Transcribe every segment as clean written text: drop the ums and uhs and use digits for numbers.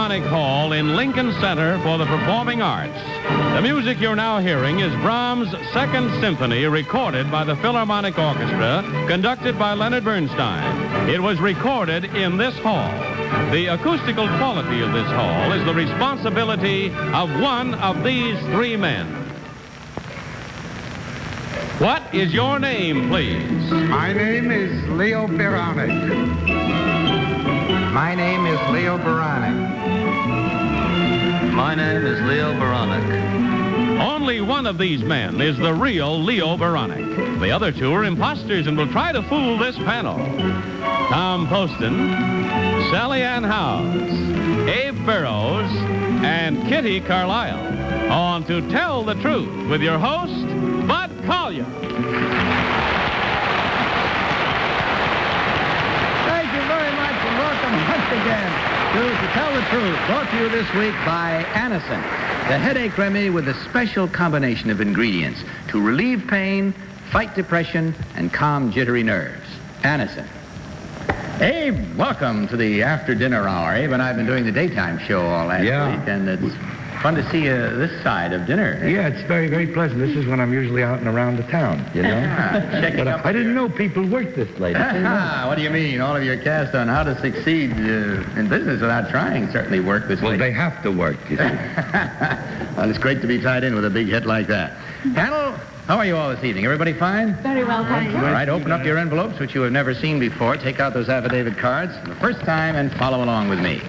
Philharmonic Hall in Lincoln Center for the Performing Arts. The music you're now hearing is Brahms' Second Symphony, recorded by the Philharmonic Orchestra, conducted by Leonard Bernstein. It was recorded in this hall. The acoustical quality of this hall is the responsibility of one of these three men. What is your name, please? My name is Leo Beranek. My name is Leo Beranek. My name is Leo Beranek. Only one of these men is the real Leo Beranek. The other two are imposters and will try to fool this panel. Tom Poston, Sally Ann Howes, Abe Burrows, and Kitty Carlisle. On To Tell the Truth with your host, Bud Collier. Thank you very much, and welcome once again to Tell the Truth, brought to you this week by Anacin, the headache remedy with a special combination of ingredients to relieve pain, fight depression, and calm jittery nerves. Anacin. Abe, welcome to the after-dinner hour. Abe and I have been doing the daytime show all last week, and it's fun to see you this side of dinner. Yeah, it's very, very pleasant. This is when I'm usually out and around the town, you know? But I didn't know people worked this late. What do you mean? All of your cast on How to Succeed in Business Without Trying certainly work this late. Well, they have to work, you see. Well, it's great to be tied in with a big hit like that. Panel, how are you all this evening? Everybody fine? Very well, thank you. All right, open up your envelopes, which you have never seen before. Take out those affidavit cards for the first time and follow along with me.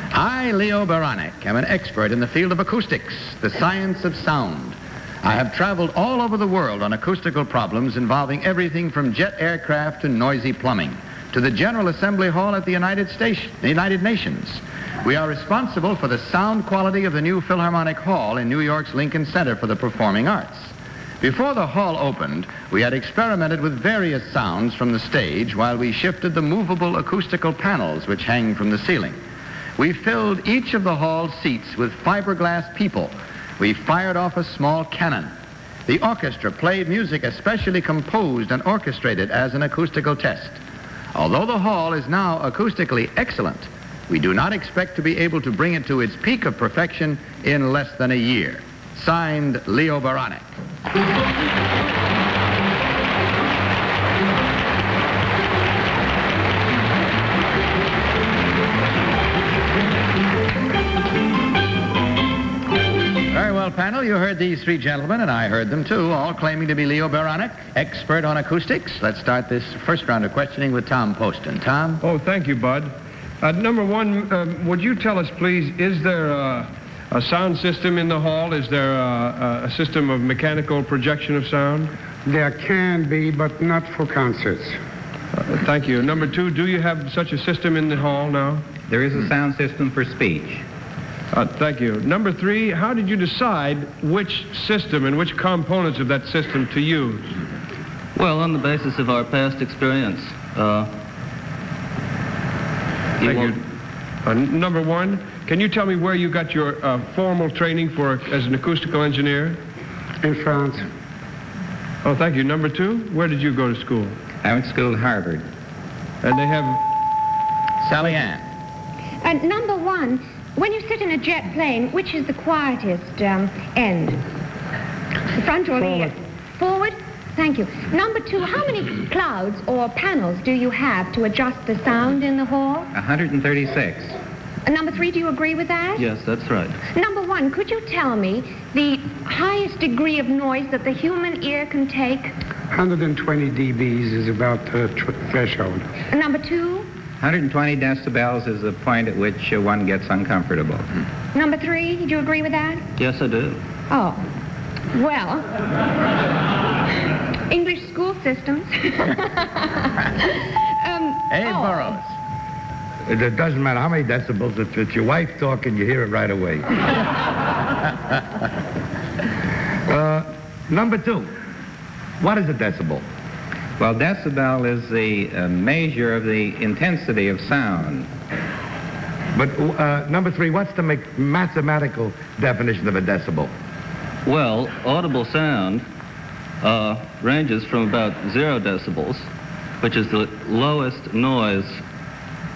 I, Leo Beranek, am an expert in the field of acoustics, the science of sound. I have traveled all over the world on acoustical problems involving everything from jet aircraft to noisy plumbing, to the General Assembly Hall at the United Nations. We are responsible for the sound quality of the new Philharmonic Hall in New York's Lincoln Center for the Performing Arts. Before the hall opened, we had experimented with various sounds from the stage while we shifted the movable acoustical panels which hang from the ceiling. We filled each of the hall's seats with fiberglass people. We fired off a small cannon. The orchestra played music especially composed and orchestrated as an acoustical test. Although the hall is now acoustically excellent, we do not expect to be able to bring it to its peak of perfection in less than a year. Signed, Leo Beranek. Very well, panel, you heard these three gentlemen, and I heard them too, all claiming to be Leo Beranek, expert on acoustics. Let's start this first round of questioning with Tom Poston. Tom? Oh, thank you, Bud. Number one, would you tell us, please, is there a sound system in the hall? Is there a system of mechanical projection of sound? There can be, but not for concerts. Thank you. Number two, do you have such a system in the hall now? There is a sound system for speech. Thank you. Number three, how did you decide which system and which components of that system to use? Well, on the basis of our past experience. Thank you. Number one, can you tell me where you got your formal training as an acoustical engineer? In France. Oh, thank you. Number two, where did you go to school? I went to school at Harvard. And they have... Sally Ann. Number one, when you sit in a jet plane, which is the quietest end? The front or Forward. the... Forward? Thank you. Number two, how many clouds or panels do you have to adjust the sound in the hall? 136. Number three, do you agree with that? Yes, that's right. Number one, could you tell me the highest degree of noise that the human ear can take? 120 dBs is about the threshold. Number two? 120 decibels is the point at which one gets uncomfortable. Number three, do you agree with that? Yes, I do. Oh, well, English school systems. Abe Burrows. It doesn't matter how many decibels. If it's your wife talking, you hear it right away. Number two, what is a decibel? Well, decibel is the measure of the intensity of sound. But number three, what's the mathematical definition of a decibel? Well, audible sound ranges from about 0 decibels, which is the lowest noise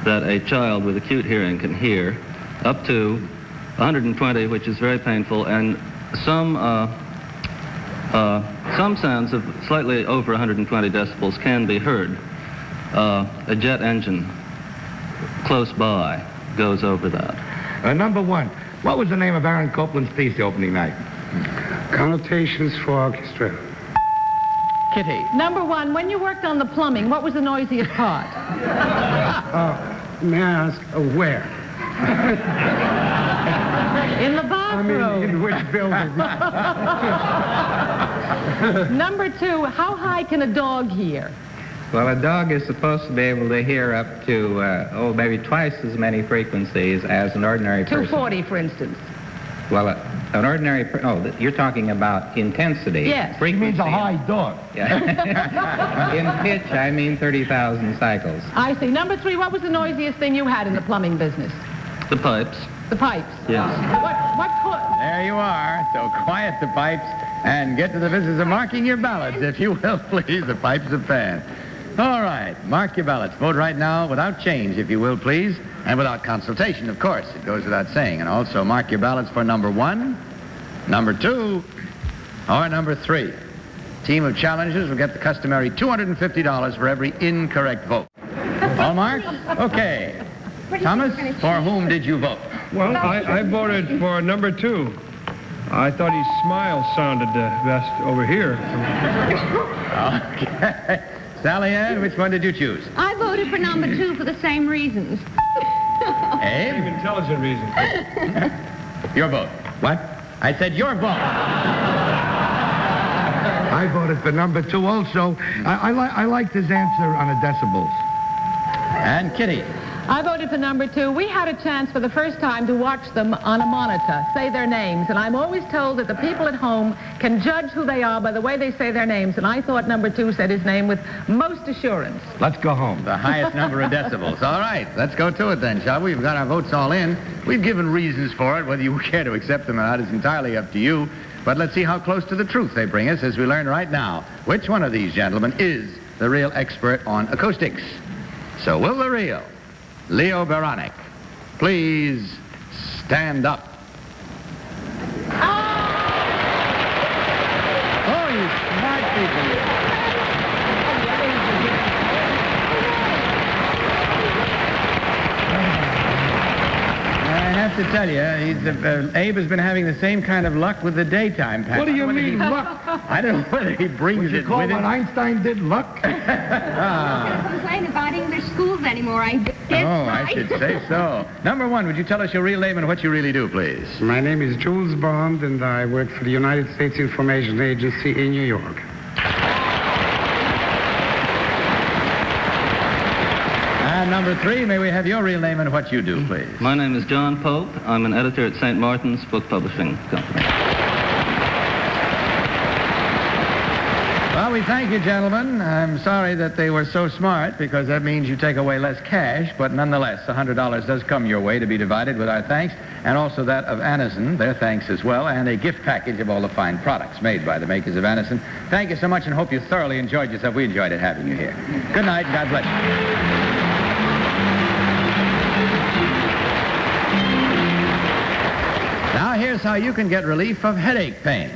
that a child with acute hearing can hear, up to 120, which is very painful, and some sounds of slightly over 120 decibels can be heard. A jet engine close by goes over that. Number 1, what was the name of Aaron Copland's piece the opening night? Connotations for orchestra. Kitty. Number 1, when you worked on the plumbing, what was the noisiest part? May I ask where? In the I bathroom. mean, in which building? Number 2, how high can a dog hear? Well, a dog is supposed to be able to hear up to, maybe twice as many frequencies as an ordinary person. 240, for instance. Well, an ordinary you're talking about intensity. Yes. Frequency. Means a high dog. Yeah. In pitch, I mean 30,000 cycles. I see. Number 3, what was the noisiest thing you had in the plumbing business? The pipes. The pipes. Yes. What could? There you are. So quiet the pipes and get to the business of marking your ballots, if you will, please. The pipes of Pan. All right. Mark your ballots. Vote right now without change, if you will, please. And without consultation, of course. It goes without saying. And also mark your ballots for number 1, number 2, or number 3. Team of challengers will get the customary $250 for every incorrect vote. All marked? Okay. Thomas, for whom did you vote? Well, I voted for number 2. I thought his smile sounded best over here. Okay. Sally Ann, which one did you choose? I voted for number 2 for the same reasons. Abe? Intelligent reason. Your vote. What? I said your vote. I voted for number 2 also. I liked his answer on the decibels. And Kitty. I voted for number 2. We had a chance for the first time to watch them on a monitor say their names, and I'm always told that the people at home can judge who they are by the way they say their names, and I thought number 2 said his name with most assurance. Let's go home. The highest number of decibels. All right, let's go to it then, shall we? We've got our votes all in. We've given reasons for it. Whether you care to accept them or not is entirely up to you. But let's see how close to the truth they bring us as we learn right now which one of these gentlemen is the real expert on acoustics. So will the real Leo Beranek please stand up? Oh, you smart people. I have to tell you, Abe has been having the same kind of luck with the daytime pattern. What do you mean, luck? I don't know whether he brings it with him. Einstein did luck? Don't complain about English schools anymore. I did. I should say so. Number 1, would you tell us your real name and what you really do, please? My name is Jules Bond, and I work for the United States Information Agency in New York. And number 3, may we have your real name and what you do, please? My name is John Pope. I'm an editor at St. Martin's Book Publishing Company. Well, we thank you, gentlemen. I'm sorry that they were so smart, because that means you take away less cash, but nonetheless, $100 does come your way to be divided with our thanks, and also that of Anison, their thanks as well, and a gift package of all the fine products made by the makers of Anison. Thank you so much, and hope you thoroughly enjoyed yourself. We enjoyed it having you here. Good night, and God bless you. Now, here's how you can get relief of headache pain.